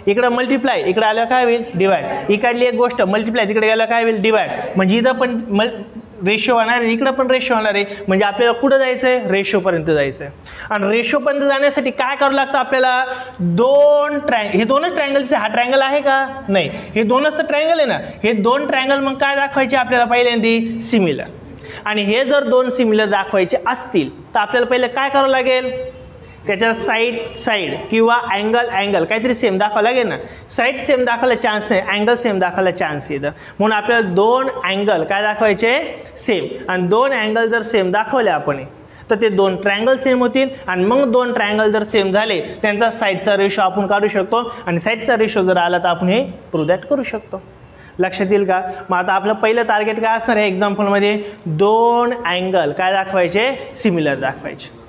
इकडं मल्टिप्लाय, इकडे आल्यावर काय होईल, डिवाइड. इकडली एक गोष्ट मल्टिप्लाय, तिकडे गेल्यावर काय होईल, डिवाइड. म्हणजे इथं पण रेशो होणार आहे, इकडं पण रेशो होणार आहे. म्हणजे आपल्याला कुठं जायचं आहे, रेशोपर्यंत जायचं आहे. आणि रेशोपर्यंत जाण्यासाठी काय करावं लागतं आपल्याला, दोन हे दोनच ट्रायंगल्स. हा ट्रायंगल आहे का, नाही, हे दोनच तर ट्रायंगल आहे ना. हे दोन ट्रायंगल मग काय दाखवायचे आपल्याला, पहिल्यांदा सिमिलर. आणि हे जर दोन सिमिलर दाखवायचे असतील तर आपल्याला पहिले काय करावं लागेल, त्याच्या साईड किंवा अँगल काहीतरी सेम दाखवावं लागेल ना. साईड सेम दाखवायला चान्स नाही, अँगल सेम दाखवायला चान्स येतं. म्हणून आपल्याला दोन अँगल काय दाखवायचे, सेम. आणि दोन अँगल जर सेम दाखवले आपण तर ते दोन ट्रायंगल सेम होतील. आणि मग दोन ट्रायंगल जर सेम झाले त्यांचा साईडचा रेशो आपण काढू शकतो. आणि साईडचा रेशो जर आला तर आपण हे प्रूव्ह दॅट करू शकतो. लक्षात येईल का. मग आता आपलं पहिलं टार्गेट काय असणार आहे एक्झाम्पलमध्ये, दोन अँगल काय दाखवायचे, सिमिलर दाखवायचे.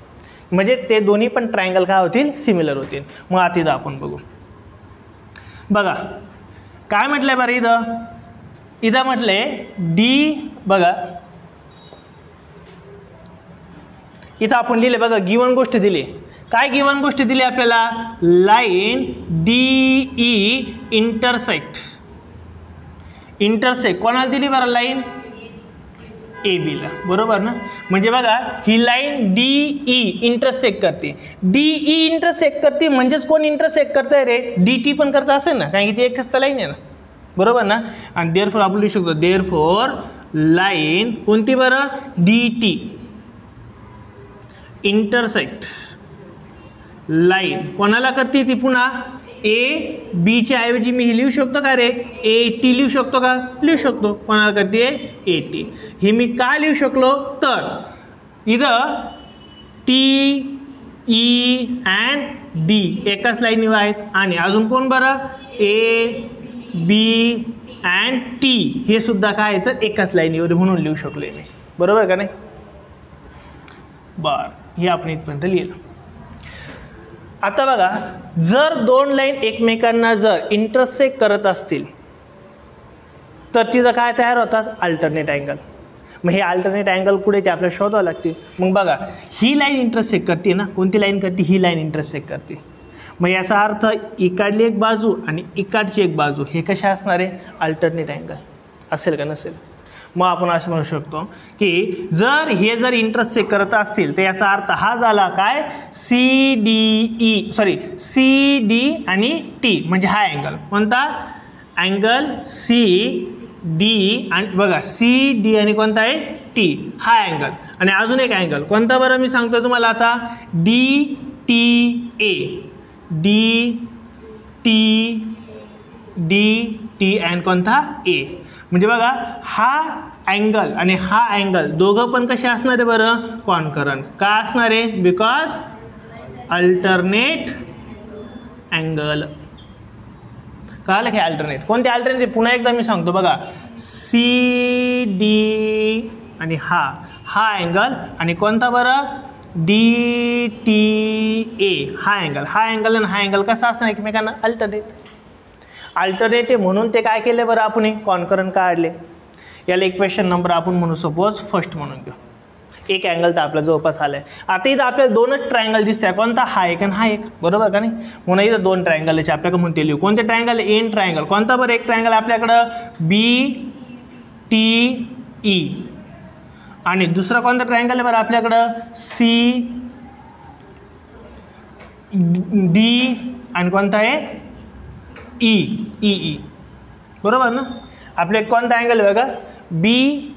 म्हणजे ते दोन्ही पण ट्रायंगल काय होतील, सिमिलर होतील. मग आता इथं आपण बघू. बघा काय म्हटलंय बरं इथं म्हटलंय डी. बघा इथं आपण लिहिले बघा, गिवन गोष्ट दिली. काय गिवन गोष्ट दिली आपल्याला, लाईन डी ई इंटरसेक्ट कोणाला दिली बरं, लाईन ए बीला, बरोबर ना. म्हणजे बघा ही लाईन डी ई इंटरसेक्ट करते, डी ई इंटरसेक्ट करते म्हणजेच कोण इंटरसेक्ट करताय रे, डी टी पण करता असेल ना, कारण की ती एकच तर लाईन आहे ना, बरोबर ना. आणि देअरफॉर आपण लिहू शकतो देअरफॉर लाईन कोणती बरं, डी टी इंटरसेक्ट लाईन कोणाला करते ती पुन्हा ए बीच्या ऐवजी मी लिहू शकतो का रे, ए टी लिहू शकतो का, लिहू शकतो. कोणाला करते ए टी. हे मी काय लिहू शकलो तर इथं टी ई अँड डी एकाच लाईनीवर आहेत आणि अजून कोण बरं ए बी अँड टी हे सुद्धा काय आहे तर एकाच लाईनीवर म्हणून लिहू शकलो मी, बरोबर का नाही. बरं हे आपण इथपर्यंत लिहिलं. आता बघा जर दोन लाईन एकमेकांना जर इंटरसेक्ट करत असतील तर तिथं काय तयार होतात, अल्टरनेट अँगल. मग हे अल्टरनेट अँगल कुठे ते आपल्याला शोधावं लागते. मग बघा ही लाईन इंटरसेक्ट करते ना, कोणती लाईन करते, ही लाईन इंटरसेक्ट करते. मग याचा अर्थ इकडली एक बाजू आणि इकडची एक बाजू हे कशा असणार आहे, अल्टरनेट अँगल असेल का नसेल. मग आपण असं म्हणू शकतो की जर हे जर इंटरसेक्ट करत असतील तर याचा अर्थ हा झाला काय, C D E sorry C D आणि टी म्हणजे हा अँगल कोणता, अँगल सी डी आणि बघा सी डी आणि कोणता आहे टी हा अँगल. आणि अजून एक अँगल कोणता बरं मी सांगतो तुम्हाला आता, D T A, D T D T and कोणता ए. म्हणजे बघा हा अँगल आणि हा अँगल दोघं पण कसे असणार आहे बरं, कॉन्करंट. का असणार आहे, बिकॉज अल्टरनेट अँगल. कळलं की अल्टरनेट कोणते अल्टरनेट, पुन्हा एकदा मी सांगतो बघा, सी डी आणि हा अँगल आणि कोणता बरं, डी टी ए हा अँगल आणि हा अँगल कसा असणार एकमेकांना, अल्टरनेट आहे म्हणून ते काय केले बरं आपण कॉन्करंट काढले. याला इक्वेशन नंबर आपण म्हणू सपोज फर्स्ट म्हणून घेऊ. एक अँगल तर आपला जवळपास आला आहे. आता इथं आपल्याला दोनच ट्रायंगल दिसत आहे, कोणता, हा एक आणि हा एक, बरोबर का नाही. म्हणून इथं दोन ट्रायंगल आहे आपल्याकडे म्हणते लिहू. कोणते ट्रायंगल, एन ट्रायंगल. कोणता बरं एक ट्रायंगल आपल्याकडं, बी टी ई. आणि दुसरा कोणता ट्रायंगल आहे बरं आपल्याकडं, सी डी आणि कोणता आहे ई ई ई, बरोबर ना. आपले कोणता अँगल आहे बघा, बी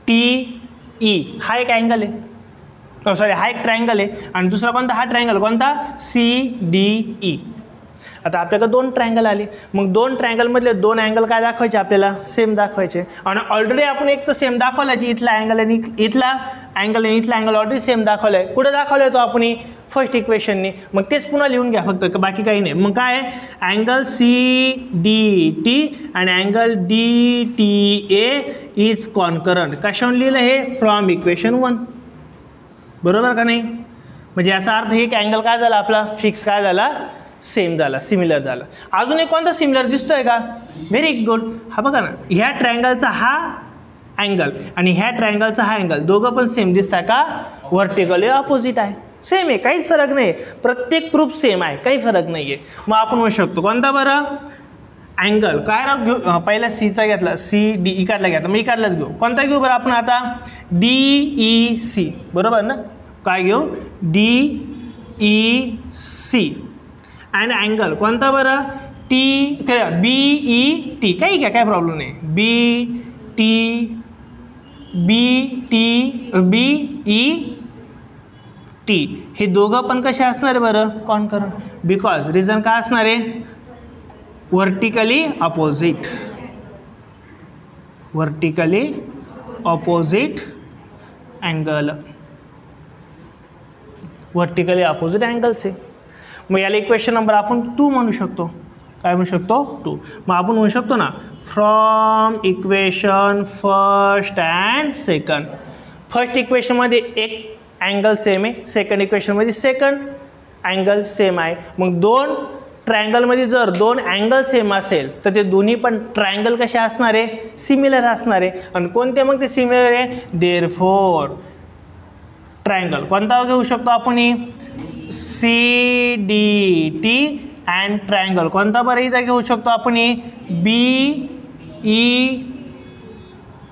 टी ई हा एक अँगल आहे, सॉरी हा एक ट्रायंगल आहे. आणि दुसरा कोणता, हा ट्रायंगल कोणता, सी डी ई. आता आपल्याकडे दोन ट्रायंगल आले. मग दोन ट्रायंगलमधले दोन अँगल काय दाखवायचे आपल्याला, सेम दाखवायचे. आणि ऑलरेडी आपण एक तर सेम दाखवलाय, इथला अँगल आणि इथला अँगल ऑलरेडी सेम दाखवला आहे. कुठे दाखवला आहे तो आपण, फर्स्ट इक्वेशननी. मग तेच पुन्हा लिहून घ्या फक्त, बाकी काही नाही. मग काय अँगल सी डी टी आणि angle D T A is concurrent. कशावर लिहिलं हे, फ्रॉम इक्वेशन 1, बरोबर का नाही. म्हणजे याचा अर्थ हे की अँगल काय झाला आपला, फिक्स काय झाला, सेम झाला, सिमिलर झाला. अजून एक कोणता सिमिलर दिसतोय का, व्हेरी गुड. हा बघा ना, ह्या ट्रायंगलचा हा अँगल आणि ह्या ट्रायंगलचा हा अँगल दोघं पण सेम दिसतात का, व्हर्टिकली ऑपोजिट आहे, सेम आहे, काहीच फरक नाही. प्रत्येक प्रूफ सेम आहे, काही फरक नाही आहे. मग आपण म्हणू शकतो कोणता बरं अँगल, काय राव घेऊ, पहिला सीचा घेतला, सी डी ई काढला घेतला, मी काढलाच घेऊ. कोणता घेऊ बरं आपण आता, डी ई सी, बरोबर ना. काय घेऊ, D E C. And angle कोणता बरं, टी बी ई टी, काही काय प्रॉब्लेम नाही, बी ई टी. हे दोघं पण कसे असणार आहे बरं, कॉन्करंट. बिकॉज रिझन काय असणार आहे, vertically opposite, angle, vertically opposite angles आहे. मग याला इक्वेशन नंबर आपण 2 म्हणू शकतो. काय म्हणू शकतो, 2. मग आपण म्हणू शकतो ना, from equation first and second. First इक्वेशनमध्ये एक अँगल सेम आहे, सेकंड इक्वेशनमध्ये सेकंड अँगल सेम आहे. मग दोन ट्रायंगलमध्ये जर दोन अँगल सेम असेल तर ते दोन्ही पण ट्रायंगल कसे असणार आहे, सिमिलर असणार आहे. आणि कोणते मग ते सिमिलर आहे, देअरफॉर ट्रायंगल कोणता घेऊ शकतो आपण, C D T and triangle कोणता बरं इथं घेऊ शकतो आपण, बी ई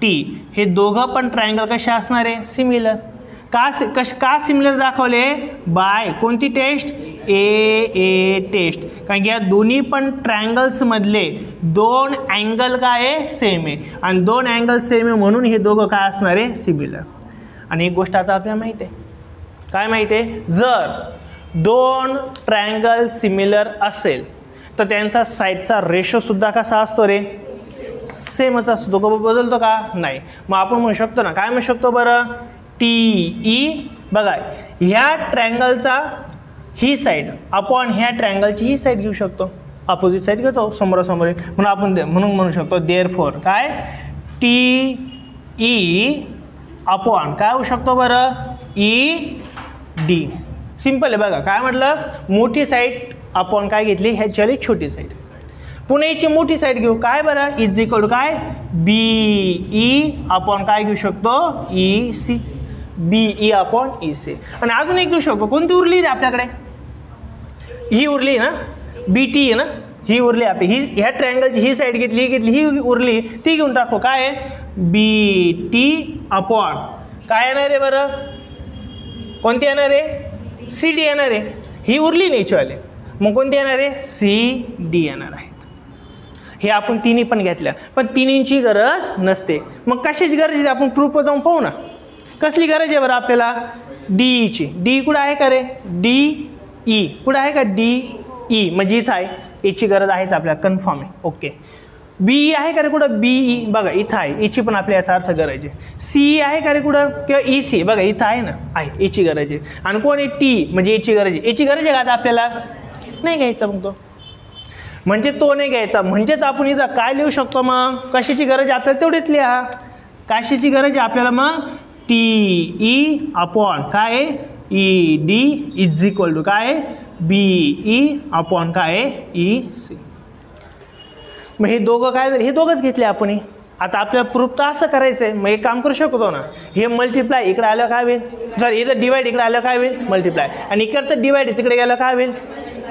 टी हे दोघं पण ट्रायंगल कसे असणार आहे? सिमिलर. का सिमिलर दाखवले? बाय कोणती टेस्ट? ए टेस्ट. कारण की या दोन्ही पण ट्रायंगल्समधले दोन अँगल काय आहे? सेम आहे. आणि दोन अँगल सेम आहे म्हणून हे दोघं काय असणार आहे? सिमिलर. आणि एक गोष्ट आता आपल्याला माहिती आहे. काय माहिती आहे? जर दोन ट्रायंगल सिमिलर असेल तर त्यांचा साईडचा रेशोसुद्धा कसा असतो रे? सेमच असतो. तो बदलतो का? नाही. मग आपण म्हणू शकतो ना, काय म्हणू शकतो बरं? टी ई बघा ह्या ट्रायंगलचा ही साईड अपॉन ह्या ट्रायंगलची ही साईड घेऊ शकतो. अपोजिट साईड घेतो समोरासमोर म्हणून आपण म्हणू शकतो देअरफॉर काय? टी ई अपॉन काय होऊ शकतो बरं? E D. सिंपल आहे. बघा काय म्हटलं? मोठी साईड अपॉन काय घेतली? ह्याची छोटी साईड. पुन्हा याची मोठी साईड घेऊ. काय बरं? इज इक्वल काय? बी ई अपॉन काय घेऊ शकतो? E C. B E upon E C. आणि अजून एक घेऊ शकतो. कोणती उरली रे आपल्याकडे? ही उरली ना, बी टी आहे ना, ही उरली आपली. ही ह्या ट्रायंगलची ही साईड घेतली ही उरली, ती घेऊन टाकू. काय आहे? बी टी अपॉन काय येणार आहे बरं? कोणती येणार आहे? सी डी येणार आहे. ही उरली नेचरवाले. मग कोणती येणार आहे? सी डी येणार आहेत. हे आपण तिन्ही पण घेतल्या, पण तिन्हींची गरज नसते. मग कशाची गरज आहे? आपण प्रूफ जाऊन पाहू ना. कसली गरज आहे बरं आपल्याला? डी ची. डी कुठं आहे का रे? डी ई कुठं आहे का? डी ई म्हणजे इथं आहे. याची गरज आहेच आपल्याला, कन्फर्म आहे. ओके. बी ई आहे का रे कुठं? बी ई बघा इथं आहे. याची पण आपल्या याचा अर्थ गरज आहे. सी आहे का रे कुठं? किंवा ई सी बघा इथं आहे ना, आहे. याची गरज आहे. आणि कोण आहे? टी म्हणजे याची गरज आहे. याची गरज आहे का आता आपल्याला? नाही घ्यायचा. मग तो म्हणजे तो नाही घ्यायचा. म्हणजेच आपण इथं काय लिहू शकतो? मग कशाची गरज आहे आपल्याला? तेवढेच लिहा. कशाची गरज आहे आपल्याला? मग टी ई अपॉन काय? E D is equal to काय? बी ई अपॉन काय? E C. मग हे दोघं काय झाले? हे दोघंच घेतले आपण. आता आपल्याला प्रूफ तर असं करायचं आहे. मग एक काम करू शकतो ना, हे मल्टिप्लाय इकडे आलं काय होईल? जर इथं डिवाइड इकडे आलं काय होईल? मल्टिप्लाय. आणि इकडचं डिवाइड तिकडे गेलं काय होईल?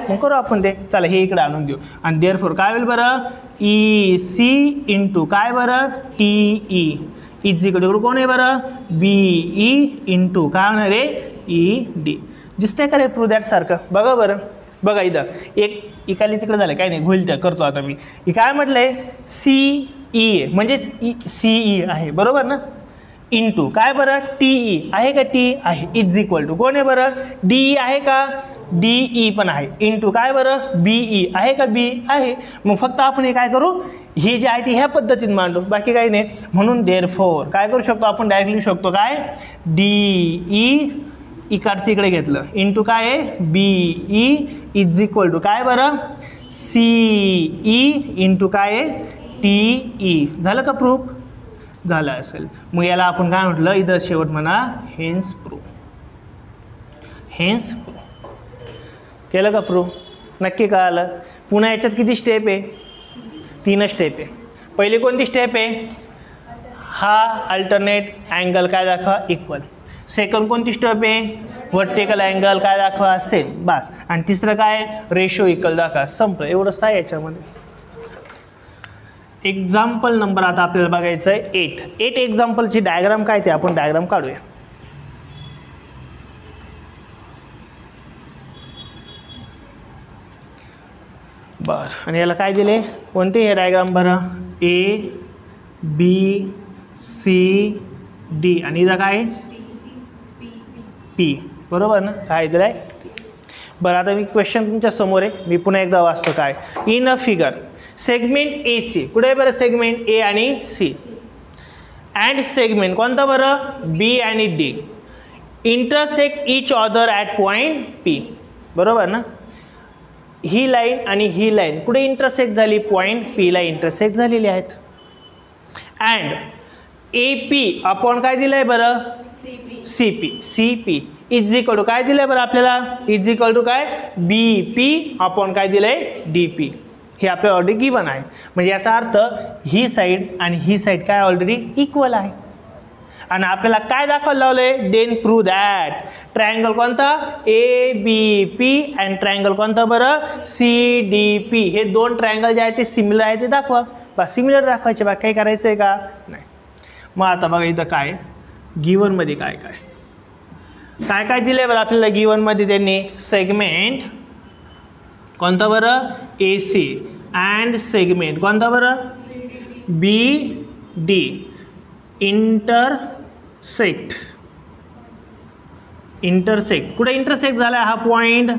मग करू आपण ते. चला हे इकडे आणून देऊ. आणि देअरफॉर काय होईल बरं? ई सी इंटू काय बरं? T E is equal to कोण आहे बरं? बी ई इंटू काय होणार आहे? E D. दिसतंय का रे प्रूफ दॅट सारखं? बघा बरं. बघा इथं एक इकाली तिकडे झालं काय नाही, होईल त्या करतो आता मी. हे काय म्हटलंय? सी ई आहे म्हणजे सी ई आहे बरोबर ना, इंटू काय बरं? टी ई आहे का? टी आहे. इज इक्वल टू कोण आहे बरं? डी ई आहे का? डी ई पण आहे. इंटू काय बरं? बी ई आहे का? बी आहे. मग फक्त आपण हे काय करू? हे जे आहे ते ह्या पद्धतीने मांडू, बाकी काही नाही. म्हणून देअरफॉर काय करू शकतो आपण? डायरेक्ट लिहू शकतो काय? डी ई इकडचं इकडे घेतलं इंटू काय आहे? B E is equal to काय बरं? सी ई इंटू काय आहे? T E. झालं का प्रूफ? झालं असेल. मग याला आपण काय म्हटलं इथं शेवट म्हणा? Hence proof. हेन्स प्रूफ केलं का प्रूफ? नक्की कळालं? पुन्हा याच्यात किती स्टेप आहे? 3 स्टेप आहे. पहिली कोणती स्टेप आहे? हा अल्टरनेट अँगल काय दाखवा? इक्वल. सेकंड कोणती स्टेप आहे? व्हर्टिकल अँगल काय दाखवा? सेम. बस. आणि तिसरं काय? रेशो इक्वल दाखवा. संपलं. एवढंच आहे याच्यामध्ये. एक्झाम्पल नंबर आता आपल्याला बघायचं आहे 8 एक्झाम्पलची डायग्राम काय ते आपण डायग्राम काढूया. बरं. आणि याला काय दिले? कोणते हे डायग्राम बरं? ए बी सी डी आणि इथं काय? पी. बरोबर ना? काय दिलं आहे? बरं. आता मी क्वेश्चन तुमच्या समोर आहे, मी पुन्हा एकदा वाचतो. काय? In a figure segment A C कुठे आहे बरं? सेगमेंट ए आणि सी अँड सेगमेंट कोणता बरं? बी आणि D intersect each other at point P. बरोबर ना? ही लाईन आणि ही लाईन कुठे इंटरसेक्ट झाली? पॉईंट पी ला इंटरसेक्ट झालेली आहेत. अँड ए पी अपॉन काय दिलं आहे बरं? C P. C P is equal to काय दिलं आहे बरं आपल्याला? इज इक्वल टू काय? बी पी अपॉन काय दिलं आहे? D P. हे आपल्याला ऑलरेडी गिवन आहे. म्हणजे याचा अर्थ ही साईड आणि ही साईड काय ऑलरेडी इक्वल आहे. आणि आपल्याला काय दाखवायला लावलंय? देन प्रूव्ह दॅट ट्रायंगल कोणता? A B P and triangle कोणता बरं? C D P. हे दोन ट्रायंगल जे आहेत ते सिमिलर आहे ते दाखवा. बस सिमिलर दाखवायचे, बाकी काही करायचं आहे का? नाही. मग आता बघा इथं काय गिवनमध्ये काय काय काय काय दिलं आहे बरं आपल्याला गिवनमध्ये त्यांनी सेगमेंट कोणता बरं AC अँड सेगमेंट कोणता बरं BD इंटरसेक्ट कुठे इंटरसेक्ट झाला आहे हा पॉईंट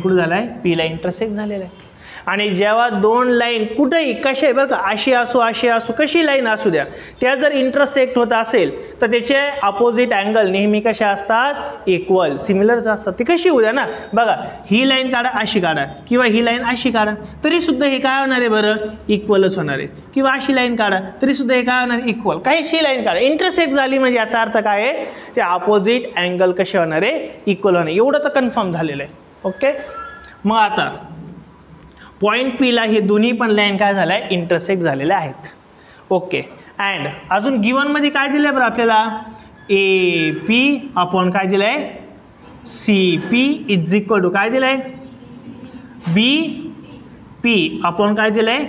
कुठे झाला आहे Pला इंटरसेक्ट झालेला आहे आणि जेव्हा दोन लाईन कुठेही कशी आहे बरं का अशी असो कशी लाईन असू द्या त्या जर इंटरसेक्ट होत असेल तर त्याचे अपोजिट अँगल नेहमी कसे असतात इक्वल सिमिलरच असतात ते कशी होऊ द्या ना बघा ही लाईन काढा अशी काढा किंवा ही लाईन अशी काढा तरीसुद्धा हे काय होणार आहे बरं इक्वलच होणार आहे किंवा अशी लाईन काढा तरीसुद्धा हे काय होणार इक्वल काहीशी लाईन काढा इंटरसेक्ट झाली म्हणजे याचा अर्थ काय आहे ते अपोजिट अँगल कसे होणार आहे इक्वल होणार एवढं तर कन्फर्म झालेलं आहे ओके मग आता पॉईंट Pला हे दोन्ही पण लाईन काय झालं आहे इंटरसेक्ट झालेले आहेत ओके अँड अजून गिवनमध्ये काय दिलं आहे बरं आपल्याला AP अपॉन काय दिलं आहे CP इज इक्वल टू काय दिलं आहे BP अपॉन काय दिलं आहे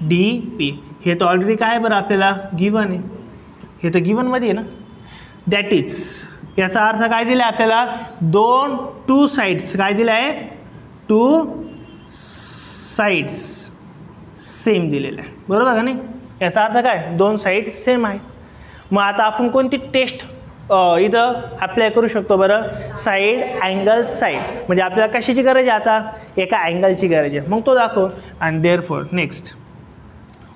DP हे तर ऑलरेडी काय आहे बरं आपल्याला गिवन आहे हे तर गिवनमध्ये आहे ना दॅट इज याचा अर्थ काय दिला आहे आपल्याला टू साइड्स काय दिलं आहे टू साइड्स सेम दिलेलं आहे बरोबर का नाही याचा अर्थ काय दोन साईड सेम आहे मग आता आपण कोणती टेस्ट इथं अप्लाय करू शकतो बरं साईड अँगल साईड म्हणजे आपल्याला कशाची गरज आहे आता एका अँगलची गरज आहे मग तो दाखव आणि देअरफॉर नेक्स्ट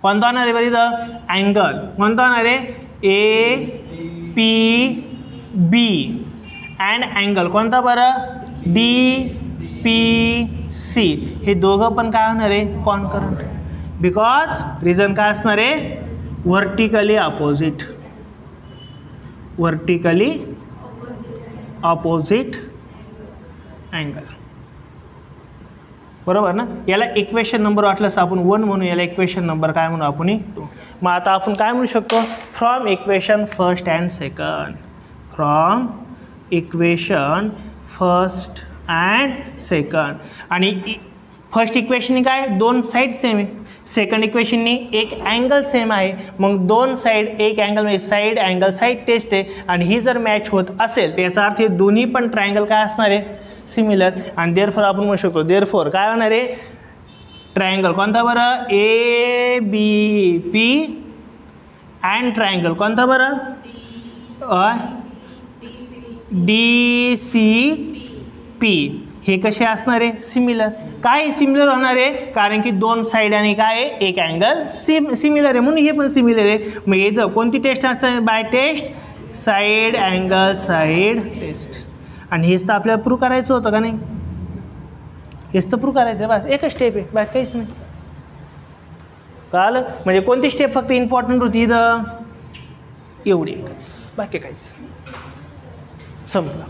कोणता होणार आहे बरं इथं अँगल कोणता होणार आहे APB अँड अँगल कोणता बरं DPC हे दोघं पण काय होणार आहे कॉन्करंट बिकॉज रिझन काय असणार आहे व्हर्टिकली ऑपोजिट अँगल बरोबर ना याला इक्वेशन नंबर वाटल्यास आपण 1 म्हणू याला इक्वेशन नंबर काय म्हणू आपण 2 मग आता आपण काय म्हणू शकतो from equation first and second आणि फर्स्ट इक्वेशननी काय दोन साईड सेम आहे सेकंड इक्वेशननी एक अँगल सेम आहे मग दोन साईड एक अँगल म्हणजे साईड अँगल साईड टेस्ट आहे आणि ही जर मॅच होत असेल तर याचा अर्थ हे दोन्ही पण ट्रायंगल काय असणार आहे सिमिलर आणि देअरफॉर आपण म्हणू शकतो देअरफॉर काय होणार आहे ट्रायंगल कोणता बरं ABP अँड ट्रायंगल कोणता बरं DCP हे कसे असणार आहे सिमिलर काय सिमिलर होणार आहे कारण की दोन साईड आणि काय आहे एक अँगल सिमिलर आहे म्हणून हे पण सिमिलर आहे मग इथं कोणती टेस्ट असणार by test side angle side test आणि हेच तर आपल्याला प्रूव्ह करायचं होतं का नाही हेच तर प्रूव्ह करायचं आहे बस एकच स्टेप आहे बाकी काहीच नाही कळलं म्हणजे कोणती स्टेप फक्त इम्पॉर्टंट होती इथं एवढी एकच बाकी काहीच संपलं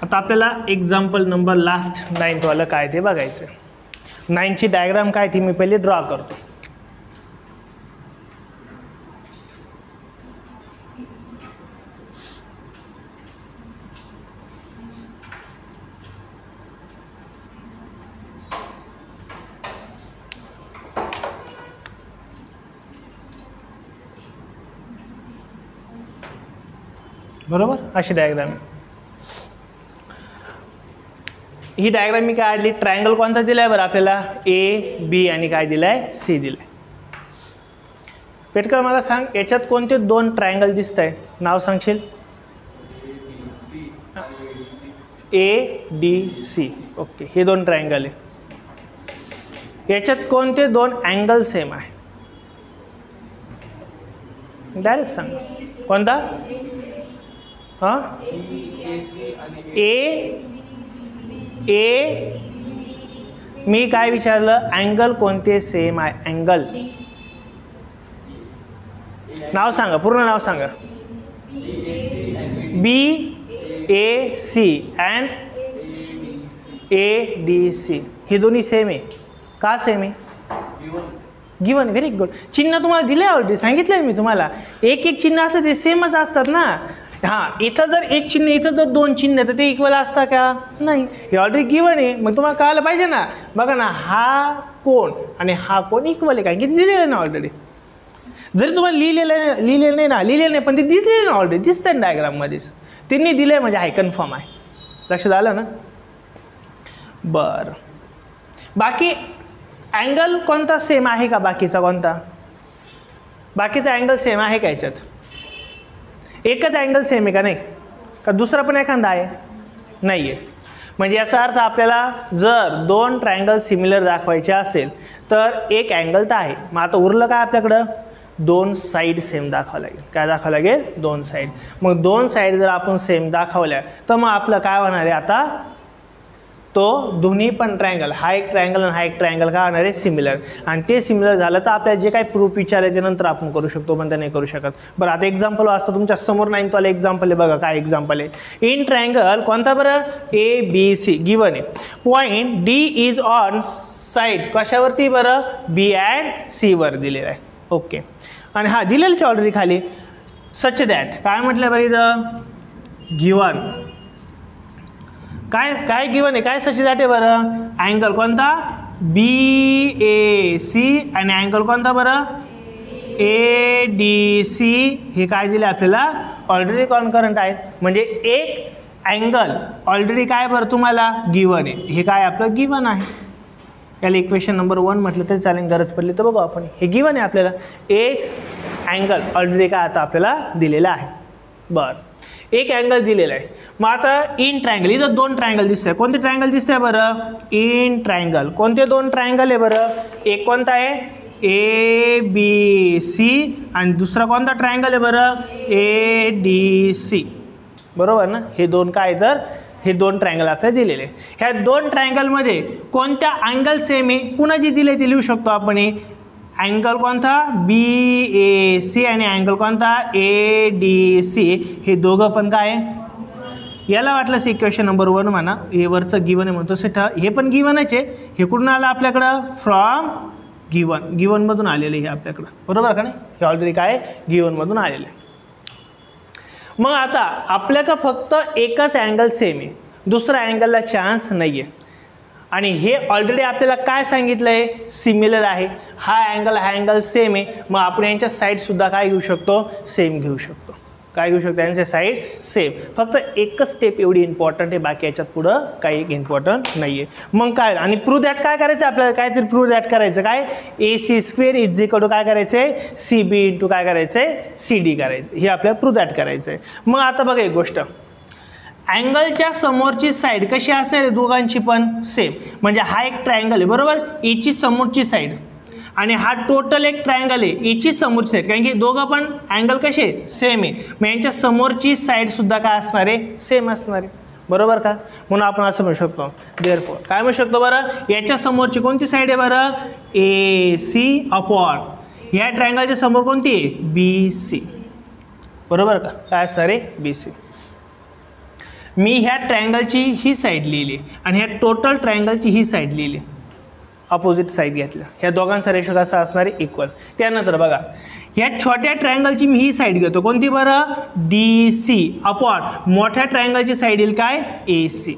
आता आपल्याला एक्झाम्पल नंबर लास्ट 9th वाला काय ते बघायचं 9ची डायग्राम काय ती मी पहिले ड्रॉ करतो बरोबर अशी डायग्राम ही डायग्राम मी काय काढली ट्रायंगल कोणता दिला आहे बरं आपल्याला AB आणि काय दिलं आहे C दिलं आहे पेटकर मला सांग याच्यात कोणते दोन ट्रायंगल दिसत आहे नाव सांगशील ADC ओके हे दोन ट्रायंगल आहे याच्यात कोणते दोन अँगल सेम आहे डायरेक्ट सांग कोणता हां ए मी काय विचारलं अँगल कोणते सेम आहे अँगल नाव सांगा पूर्ण नाव सांगा BAC अँड ADC हे दोन्ही सेम आहे का सेम आहे गिवन व्हेरी गुड चिन्ह तुम्हाला दिले ऑलरेडी सांगितलं मी तुम्हाला एक एक चिन्ह असतं ते सेमच असतात ना हां, इथं जर एक चिन्ह, इथं जर दोन चिन्ह, तर ते इक्वल असतं का? नाही, हे ऑलरेडी गिवन आहे. मग तुम्हाला कळायला पाहिजे ना. बघा ना, हा कोण आणि हा कोण इक्वल आहे, कारण की ते दिलेलं आहे ना ऑलरेडी. जरी तुम्हाला लिहिलेलं नाही, पण ते दिलेलं ना ऑलरेडी, दिसतंय ना डायग्राममध्येच. त्यांनी दिलंय म्हणजे हाय कन्फर्म आहे. लक्षात आलं ना. बरं, बाकी अँगल कोणता सेम आहे का? बाकीचा कोणता? बाकीचा अँगल सेम आहे का याच्यात? एकच अँगल सेम आहे का? नाही का दुसरा पण एखादा आहे? नाही आहे. म्हणजे याचा अर्थ आपल्याला जर दोन ट्रायंगल सिमिलर दाखवायचे असेल तर एक अँगल तर आहे. मग आता उरलं काय आपल्याकडं? दोन साईड सेम दाखवावं लागेल. काय दाखवावं लागेल? दोन साईड. मग दोन साईड जर आपण सेम दाखवल्या तर मग आपलं काय होणार आहे? आता तो दोन्ही पण ट्रायंगल, हा एक ट्रायंगल आणि हा एक ट्रायंगल काय होणार आहे? सिमिलर. आणि ते सिमिलर झालं तर आपल्याला जे काही प्रूफ विचारायचे नंतर आपण करू शकतो, पण ते नाही करू शकत. बरं, आता एक्झाम्पल असतं तुमच्या समोर 9th वाले एक्झाम्पल आहे. बघा काय एक्झाम्पल आहे. इन ट्रायंगल कोणता बरं? ABC गिवन आहे. Point D is on side कशावरती बरं? B अँड C वर दिलेला आहे. ओके. आणि हा दिलेलंच ऑलरेडी खाली. सच दॅट काय म्हटलं बरं इथं? गिवन. काय गिवन आहे? काय सच दॅट आहे बरं? अँगल कोणता? BAC आणि अँगल कोणता बरं? ADC. हे काय दिले आपल्याला? ऑलरेडी कॉन्करंट आहेत. म्हणजे एक अँगल ऑलरेडी काय बरं तुम्हाला? गिवन आहे. हे काय आपलं गिवन आहे. याला इक्वेशन नंबर 1 म्हटलं तरी चालेल, गरज पडली तर बघू आपण. हे गिवन आहे आपल्याला. एक अँगल ऑलरेडी काय आता आपल्याला दिलेला आहे. बरं, एक अँगल दिलेला आहे. मग आता इन ट्रायंगल, इथं दोन ट्रायंगल दिसत आहे. कोणते ट्रायंगल दिसत आहे बरं? In triangle. कोणते दोन ट्रायंगल आहे बरं? एक कोणता आहे? ABC आणि दुसरा कोणता ट्रायंगल आहे बरं? ADC. बरोबर ना. हे दोन काय? तर हे दोन ट्रायंगल आपल्याला दिलेले. ह्या दोन ट्रायंगलमध्ये कोणत्या अँगल सेम आहे? पुन्हा जी दिले ते लिहू शकतो आपण. अँगल कोणता? BAC आणि अँगल कोणता? ADC. हे दोघं पण काय? याला वाटलं इक्वेशन नंबर 1 म्हणा. हे वरचं गिवन आहे म्हणतो सेट. हे पण गिवनच आहे. हे कुठून आलं आपल्याकडं? From given. गिवनमधून आलेलं हे आपल्याकडं. बरोबर का नाही? हे ऑलरेडी काय? गिवनमधून आलेलं आहे. मग आता आपल्याकडं फक्त एकच अँगल सेम आहे, दुसऱ्या अँगलला चान्स नाही आहे. आणि हे ऑलरेडी आपल्याला काय सांगितलं आहे? सिमिलर आहे. हा अँगल सेम आहे. मग आपण यांच्या साईडसुद्धा काय घेऊ शकतो? सेम घेऊ शकतो. काय घेऊ शकतो? यांच्या साईड सेम. फक्त एकच स्टेप एवढी इम्पॉर्टंट आहे, बाकी याच्यात पुढं काही इम्पॉर्टंट नाही आहे. मग काय? आणि प्रूव्ह दॅट काय करायचं आपल्याला? काहीतरी प्रूव्ह दॅट करायचं. काय? AC² इज इक्वल टू काय करायचं आहे? CB इंटू काय करायचं आहे? CD करायचं. हे आपल्याला प्रूव्ह दॅट करायचं आहे. मग आता बघा एक गोष्ट, अँगलच्या समोरची साईड कशी असणार आहे? दोघांची पण सेम. म्हणजे हा एक ट्रायंगल आहे बरोबर, याची समोरची साईड, आणि हा टोटल एक ट्रायंगल आहे, याची समोरची साईड. कारण की दोघं पण अँगल कसे? सेम आहे. मग यांच्या समोरची साईड सुद्धा काय असणार आहे? सेम असणार आहे. बरोबर का? म्हणून आपण असं म्हणू शकतो देअरफॉर काय म्हणू शकतो बरं? याच्या समोरची कोणती साईड आहे बरं? AC अपॉन ह्या ट्रायंगलच्या समोर कोणती आहे? BC. बरोबर का? काय असणार आहे? BC. मी ह्या ट्रायंगलची ही साईड लिहिली आणि ह्या टोटल ट्रायंगलची ही साईड लिहिली, अपोजिट साईड घेतल्या. ह्या दोघांचा रेशो कसा असणार आहे? इक्वल. त्यानंतर बघा, ह्या छोट्या ट्रायंगलची मी ही साईड घेतो, कोणती बरं? DC अपॉन मोठ्या ट्रायंगलची साईड येईल काय? AC.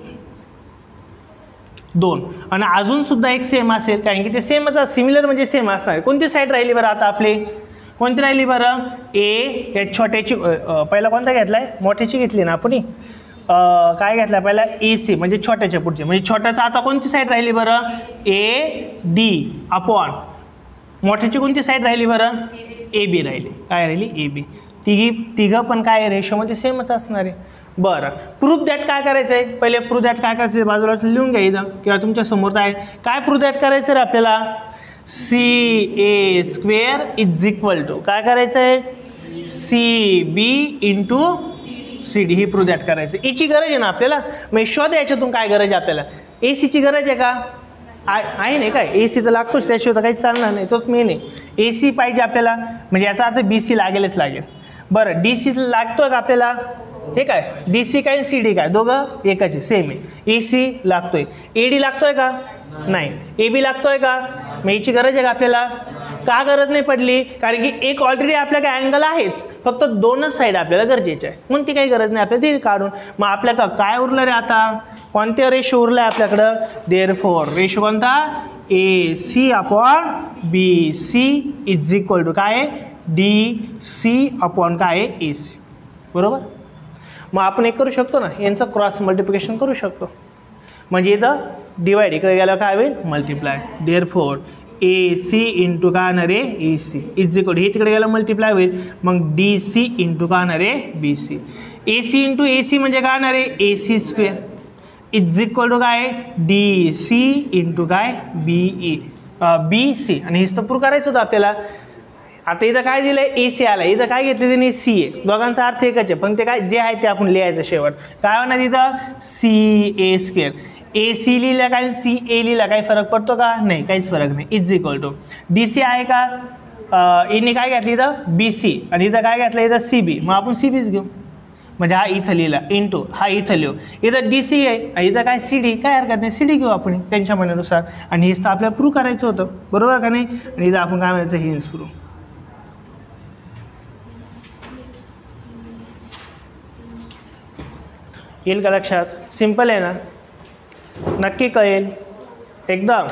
2. आणि अजून सुद्धा एक सेम असेल, कारण की ते सेमच, सिमिलर म्हणजे सेम असणार. कोणती साईड राहिली बरं आता आपली? कोणती राहिली बरं? या छोट्याची पहिला कोणता घेतला आहे? मोठ्याची घेतली ना आपण. काय घेतला पहिला? AC म्हणजे छोट्याच्या पुढचे. म्हणजे छोट्याचा आता कोणती साईड राहिली बरं? AD अपॉन मोठ्याची कोणती साईड राहिली बरं? AB राहिली. काय राहिली? AB. तिघं पण काय रेशोमध्ये सेमच असणार आहे. बरं, प्रूफ दॅट काय करायचं आहे? पहिले प्रूफ दॅट काय करायचं आहे? बाजूला लिहून घ्या इथं किंवा तुमच्या समोर आहे. काय प्रूफ दॅट करायचं आहे आपल्याला? CA² इज इक्वल टू काय करायचं आहे? CB into CD. He proof that करायचं. याची गरज आहे ना आपल्याला. मग शोध याच्यातून काय गरज आहे आपल्याला? ACची गरज आहे का? आहे नाही काय? AC तर लागतोच, त्याशिवाय तर काही चालणार नाही, तोच मेन आहे. AC पाहिजे आपल्याला, म्हणजे याचा अर्थ BC लागेलच लागेल. बरं, DC लागतोय का आपल्याला? हे काय? DC काय CD काय? दोघं एकच आहे, सेम आहे. AC लागतोय. AD लागतोय का? नाही. AB लागतोय का? मग याची गरज आहे का आपल्याला? का गरज नाही पडली? कारण की एक ऑलरेडी आपल्याकडे अँगल आहेच, फक्त दोनच साईड आपल्याला गरजेचे आहे, म्हणून ती काही गरज नाही आपल्याला ती काढून. मग आपल्याला काय उरलं रे आता? कोणत्या रेशो उरला आहे आपल्याकडं? देअरफॉर रेशो कोणता? AC upon BC is equal to काय आहे? DC अपॉन काय आहे? AC. बरोबर. मग आपण एक करू शकतो ना, यांचं क्रॉस मल्टिप्लिकेशन करू शकतो, म्हणजे इथं डिवाइड इकडे गेलं काय होईल? मल्टिप्लाय. देअरफॉर AC इंटू काय होणार आहे? AC इज इक्वल टू हे तिकडे गेलं मल्टिप्लाय होईल, मग DC इंटू काय होणार आहे? BC. AC इंटू AC म्हणजे काय होणार आहे? AC square is equal to काय? DC इंटू काय? BC. आणि हेच तर प्रूव्ह करायचं होतं आपल्याला. आता इथं काय दिलं आहे? AC आला, इथं काय घेतलं त्याने? C आहे. दोघांचा अर्थ एकच आहे, पण ते काय जे आहे ते आपण लिहायचं शेवट. काय होणार इथं? CA square. AC लिहिला काय CA लिहिला काही फरक पडतो का? नाही, काहीच फरक नाही. इज इक्वल टू DC आहे का? यांनी काय घेतलं इथं? BC आणि इथं काय घेतलं? इथं CB. मग आपण CBच घेऊ, म्हणजे हा इथं लिहिला इंटू हा इथं लिहू. इथं DC आहे आणि इथं काय? CD. काय हरकत नाही, CD घेऊ आपण त्यांच्या म्हणण्यानुसार. आणि हेच तर आपल्याला प्रूव्ह करायचं होतं, बरोबर का नाही? आणि इथं आपण काय म्हणायचं? हेच प्रूव्ह. येईल का लक्षात? सिंपल आहे ना, नक्की कळेल एकदम.